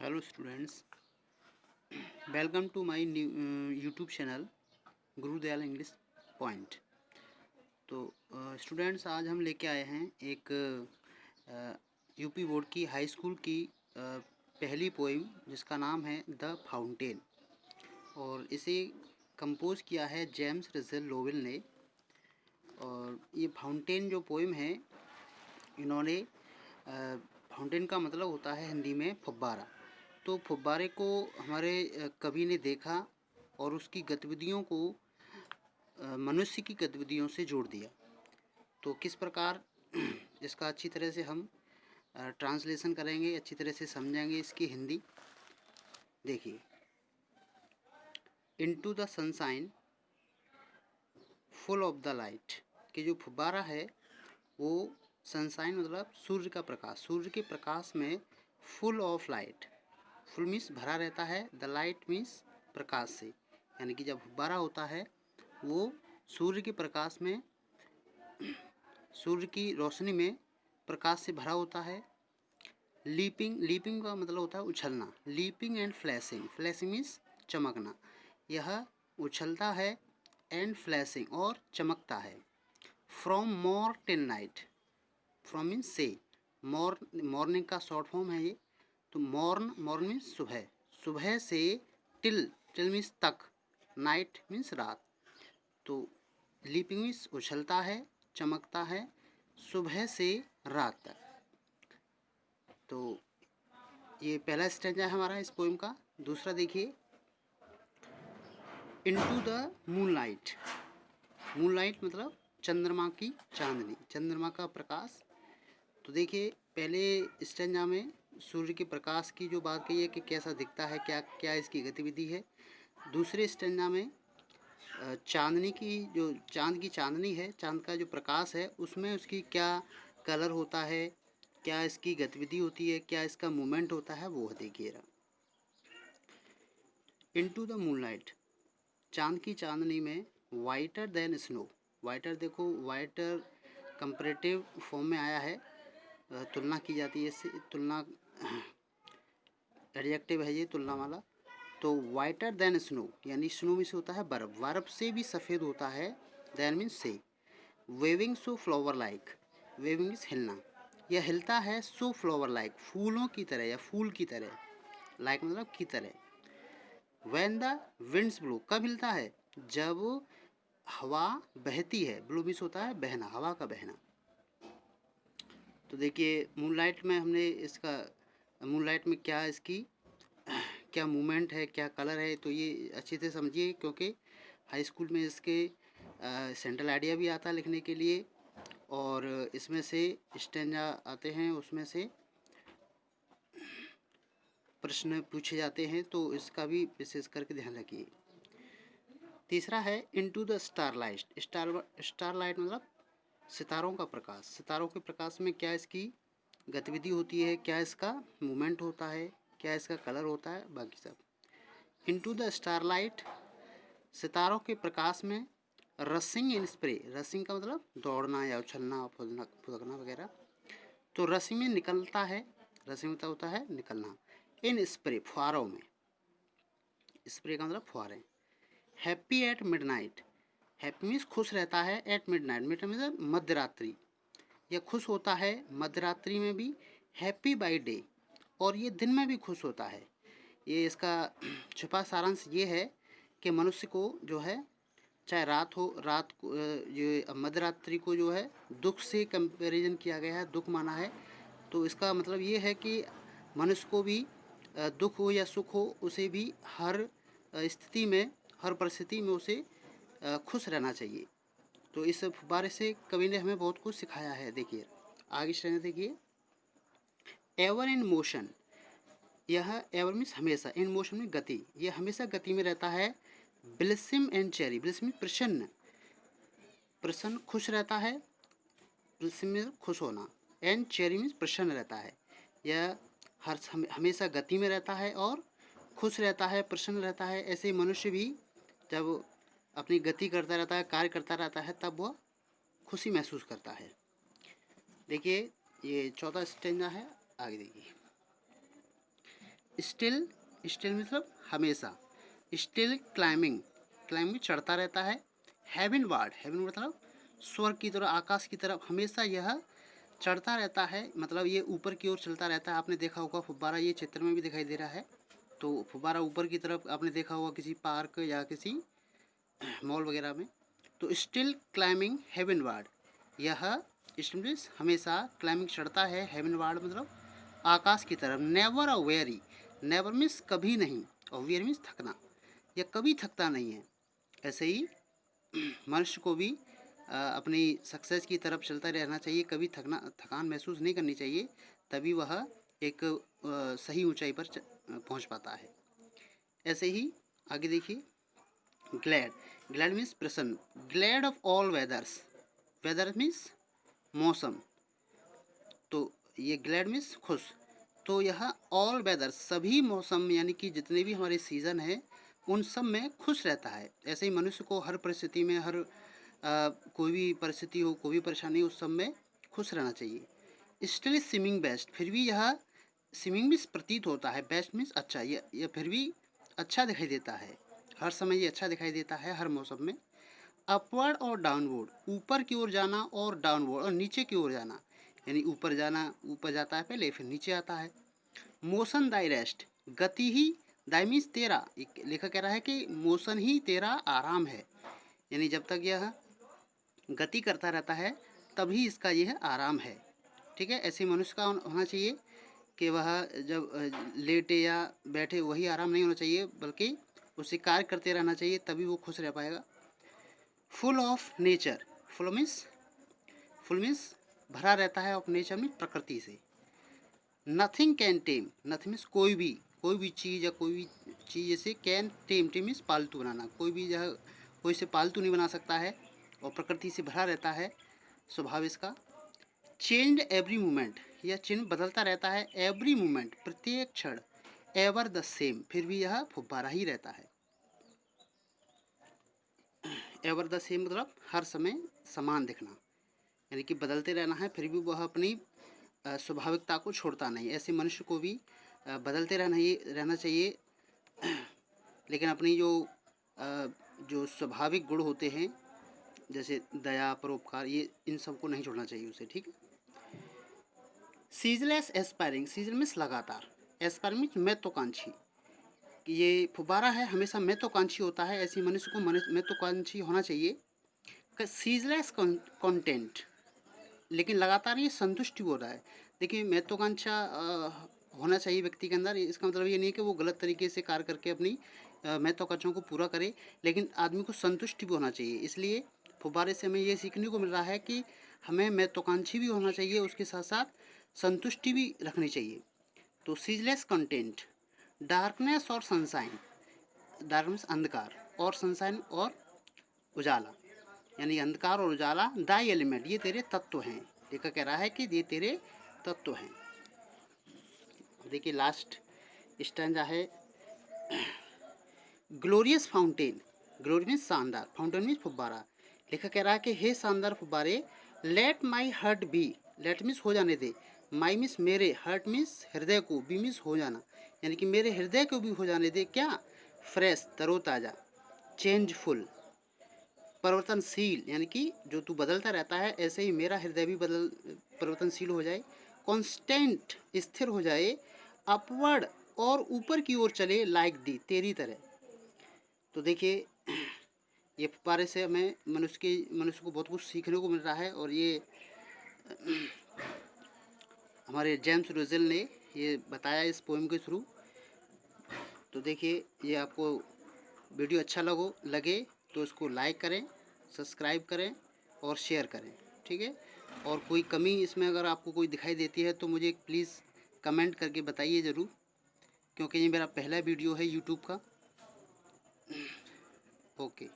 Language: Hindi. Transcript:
Hello students, welcome to my new YouTube channel Gurudayal English point. तो स्टूडेंट्स, आज हम लेके आए हैं एक यूपी बोर्ड की हाई स्कूल की पहली पोइम जिसका नाम है द फाउंटेन, और इसे कंपोज किया है जेम्स रसेल लोवेल ने। और ये फाउंटेन जो पोइम है, इन्होंने फाउंटेन का मतलब होता है हिंदी में फव्वारा। तो फव्वारे को हमारे कवि ने देखा और उसकी गतिविधियों को मनुष्य की गतिविधियों से जोड़ दिया। तो किस प्रकार इसका अच्छी तरह से हम ट्रांसलेशन करेंगे, अच्छी तरह से समझेंगे इसकी हिंदी। देखिए, into the sunshine full of the light, कि जो फव्वारा है वो सनशाइन मतलब सूर्य का प्रकाश, सूर्य के प्रकाश में full of light, full means भरा रहता है, द लाइट मीन्स प्रकाश से, यानी कि जब फव्वारा होता है वो सूर्य के प्रकाश में, सूर्य की रोशनी में प्रकाश से भरा होता है। लीपिंग, लीपिंग का मतलब होता है उछलना। Leaping and flashing, flashing means चमकना। यह उछलता है, एंड फ्लैशिंग और चमकता है। From morn till night, from means से, मॉर्निंग का शॉर्ट फॉर्म है ये। तो मॉर्न, मॉर्न मीन्स सुबह, सुबह से टिल, टिल मीन्स तक, नाइट मीन्स रात। तो लीपिंग मीन्स उछलता है, चमकता है, सुबह से रात तक। तो ये पहला स्टेंजा है हमारा इस पोइम का। दूसरा देखिए, इनटू द मूनलाइट, मूनलाइट मतलब चंद्रमा की चांदनी, चंद्रमा का प्रकाश। तो देखिए, पहले स्टेंजा में सूर्य के प्रकाश की जो बात कही है कि कैसा दिखता है, क्या क्या इसकी गतिविधि है। दूसरे स्टेंजा में चांदनी की, जो चांद की चांदनी है, चांद का जो प्रकाश है, उसमें उसकी क्या कलर होता है, क्या इसकी गतिविधि होती है, क्या इसका मूवमेंट होता है, वो देखिएगा। इनटू द मूनलाइट, चांद की चांदनी में, वाइटर देन स्नो, वाइटर देखो, वाइटर कंपैरेटिव फॉर्म में आया है, तुलना की जाती है इससे, तुलना एडजेक्टिव है ये, तुलना वाला। तो वाइटर देन स्नो, यानी स्नो में से होता है बर्फ़, बर्फ़ से भी सफ़ेद होता है, देन मीन्स से। Waving so flower like, waving means हिलना, यह हिलता है, सो फ्लावर लाइक फूलों की तरह या फूल की तरह, लाइक मतलब की तरह। व्हेन द विंड्स ब्लो, कब हिलता है, जब हवा बहती है, ब्लो मीन्स होता है बहना, हवा का बहना। तो देखिए, मूनलाइट में हमने इसका, मूनलाइट में क्या इसकी क्या मूवमेंट है, क्या कलर है, तो ये अच्छे से समझिए, क्योंकि हाई स्कूल में इसके सेंट्रल आइडिया भी आता है लिखने के लिए, और इसमें से स्टेंजा आते हैं, उसमें से प्रश्न पूछे जाते हैं, तो इसका भी विशेष करके ध्यान रखिए। तीसरा है इनटू द स्टारलाइट, स्टारलाइट मतलब सितारों का प्रकाश, सितारों के प्रकाश में क्या इसकी गतिविधि होती है, क्या इसका मूवमेंट होता है, क्या इसका कलर होता है, बाकी सब। इनटू द स्टारलाइट, सितारों के प्रकाश में, रसिंग इन स्प्रे, रसिंग का मतलब दौड़ना या उछलना, फुदकना वगैरह। तो रसिंग में निकलता है, रसिंग का होता है निकलना, इन स्प्रे फुहारों में, स्प्रे का मतलब फुहारे। Happy at midnight, happy means खुश रहता है, एट मिडनाइट, मिड मीन्स मध्य रात्रि, यह खुश होता है मध्य रात्रि में भी। हैप्पी बाई डे, और ये दिन में भी खुश होता है। ये इसका छुपा सारांश ये है कि मनुष्य को जो है, चाहे रात हो, रात को ये मध्य रात्रि को जो है दुख से कंपैरिजन किया गया है, दुख माना है। तो इसका मतलब ये है कि मनुष्य को भी दुख हो या सुख हो, उसे भी हर स्थिति में, हर परिस्थिति में उसे खुश रहना चाहिए। तो इस बारे से कवि ने हमें बहुत कुछ सिखाया है। देखिए आगे श्रेणी, देखिए, एवर इन मोशन, यह एवर मीन्स हमेशा, इन मोशन में गति, यह हमेशा गति में रहता है। ब्लिसिम एंड चेरी, ब्लिस मीन्स प्रसन्न, प्रसन्न खुश रहता है, ब्लिसिम मीन्स खुश होना, एंड चेरी मीन्स प्रसन्न रहता है। यह हर हमेशा गति में रहता है और खुश रहता है, प्रसन्न रहता है। ऐसे ही मनुष्य भी जब अपनी गति करता रहता है, कार्य करता रहता है, तब वह खुशी महसूस करता है। देखिए, ये चौथा स्टेंजा है, आगे देखिए। स्टिल, स्टिल मतलब हमेशा, स्टिल क्लाइंबिंग, क्लाइंबिंग चढ़ता रहता है। हेवनवार्ड, हेवन मतलब स्वर्ग की तरफ, आकाश की तरफ, हमेशा यह चढ़ता रहता है, मतलब ये ऊपर की ओर चलता रहता है। आपने देखा होगा फुब्बारा, ये चित्र में भी दिखाई दे रहा है, तो फुब्बारा ऊपर की तरफ आपने देखा होगा किसी पार्क या किसी मॉल वगैरह में। तो स्टिल क्लाइंबिंग हेवनवार्ड, यह स्टिल हमेशा क्लाइंबिंग चढ़ता है, हेवनवार्ड मतलब आकाश की तरफ। Never a very, never means कभी नहीं, और वेयर मीन्स थकना, यह कभी थकता नहीं है। ऐसे ही मनुष्य को भी अपनी सक्सेस की तरफ चलता रहना चाहिए, कभी थकान महसूस नहीं करनी चाहिए, तभी वह एक सही ऊंचाई पर पहुंच पाता है। ऐसे ही आगे देखिए, ग्लैड, ग्लैड मीन्स प्रसन्न, glad of all weathers, weather means मौसम, तो ये ग्लैड मीन्स खुश, तो यह ऑल वेदर सभी मौसम, यानी कि जितने भी हमारे सीज़न हैं उन सब में खुश रहता है। ऐसे ही मनुष्य को हर परिस्थिति में, हर कोई भी परिस्थिति हो, कोई भी परेशानी हो, उस सब में खुश रहना चाहिए। स्टिल स्विमिंग बेस्ट, फिर भी यह स्विमिंग मीन्स प्रतीत होता है, बेस्ट मीन्स अच्छा, यह फिर भी अच्छा दिखाई देता है, हर समय ये अच्छा दिखाई देता है हर मौसम में। अपवर्ड और डाउनवर्ड, ऊपर की ओर जाना और डाउनवर्ड और नीचे की ओर जाना, यानी ऊपर जाना, ऊपर जाता है पहले फिर नीचे आता है। मोशन दाई रेस्ट, गति ही, दाई मीन्स तेरा, लेखक कह रहा है कि मोशन ही तेरा आराम है, यानी जब तक यह गति करता रहता है तभी इसका यह आराम है। ठीक है, ऐसे मनुष्य का होना चाहिए कि वह जब लेटे या बैठे वही आराम नहीं होना चाहिए, बल्कि उसे कार्य करते रहना चाहिए, तभी वो खुश रह पाएगा। Full of nature, full means भरा रहता है, ऑफ नेचर मीन्स प्रकृति से। Nothing can time, nothing means कोई भी चीज़, या कोई भी चीज़ जैसे कैन टेम, टेम मीन्स पालतू बनाना, कोई भी यह कोई से पालतू नहीं बना सकता है, और प्रकृति से भरा रहता है स्वभाव इसका। चेंज एवरी मोमेंट, यह चिन्ह बदलता रहता है, एवरी मोमेंट प्रत्येक क्षण, एवर द सेम, फिर भी यह फुब्बारा ही रहता है। एवर द सेम मतलब हर समय समान दिखना, यानी कि बदलते रहना है, फिर भी वह अपनी स्वाभाविकता को छोड़ता नहीं। ऐसे मनुष्य को भी बदलते रहना चाहिए, लेकिन अपनी जो स्वाभाविक गुण होते हैं, जैसे दया, परोपकार, ये इन सबको नहीं छोड़ना चाहिए उसे। ठीक है। सीजलेस एस्पायरिंग, सीजल मीन्स लगातार, एस्पायरिंग मीन्स महत्वाकांक्षी, ये फुब्बारा है हमेशा महत्वाकांक्षी होता है, ऐसी मनुष्य को महत्वाकांक्षी होना चाहिए। सीजलेस कंटेंट, लेकिन लगातार ये संतुष्टि हो रहा है। देखिए, महत्वाकांक्षा होना चाहिए व्यक्ति के अंदर, इसका मतलब ये नहीं कि वो गलत तरीके से कार्य करके अपनी महत्वाकांक्षाओं को पूरा करे, लेकिन आदमी को संतुष्टि भी होना चाहिए। इसलिए फुब्बारे से हमें ये सीखने को मिल रहा है कि हमें महत्वाकांक्षी भी होना चाहिए, उसके साथ साथ संतुष्टि भी रखनी चाहिए। तो सीजलेस कंटेंट, डार्कनेस और सनशाइन, डार्कनेस अंधकार, और सनशाइन और उजाला, यानी अंधकार और उजाला, दाई एलिमेंट, ये तेरे तत्व हैं। लेखक कह रहा है कि ये तेरे तत्व हैं। देखिए लास्ट स्टैंजा है, ग्लोरियस फाउंटेन, ग्लोरी मीन्स शानदार, फाउंटेन मीन्स फुब्बारा। लेखक कह रहा है कि हे शानदार फुब्बारे, let my heart be, let means हो जाने दे, माई मीन्स मेरे, हर्ट मीन्स हृदय को, बी मीन्स हो जाना, यानी कि मेरे हृदय को भी हो जाने दे क्या, फ्रेश, तरोताज़ा, चेंजफुल, परिवर्तनशील, यानी कि जो तू बदलता रहता है ऐसे ही मेरा हृदय भी परिवर्तनशील हो जाए, कांस्टेंट, स्थिर हो जाए, अपवर्ड, और ऊपर की ओर चले, लाइक दी, तेरी तरह। तो देखिए, ये फुब्बारे से हमें मनुष्य को बहुत कुछ सीखने को मिल रहा है, और ये हमारे जेम्स रुसेल ने ये बताया इस पोएम के थ्रू। तो देखिए, ये आपको वीडियो अच्छा लगे तो इसको लाइक करें, सब्सक्राइब करें और शेयर करें। ठीक है, और कोई कमी इसमें अगर आपको कोई दिखाई देती है तो मुझे प्लीज़ कमेंट करके बताइए ज़रूर, क्योंकि ये मेरा पहला वीडियो है यूट्यूब का। ओके।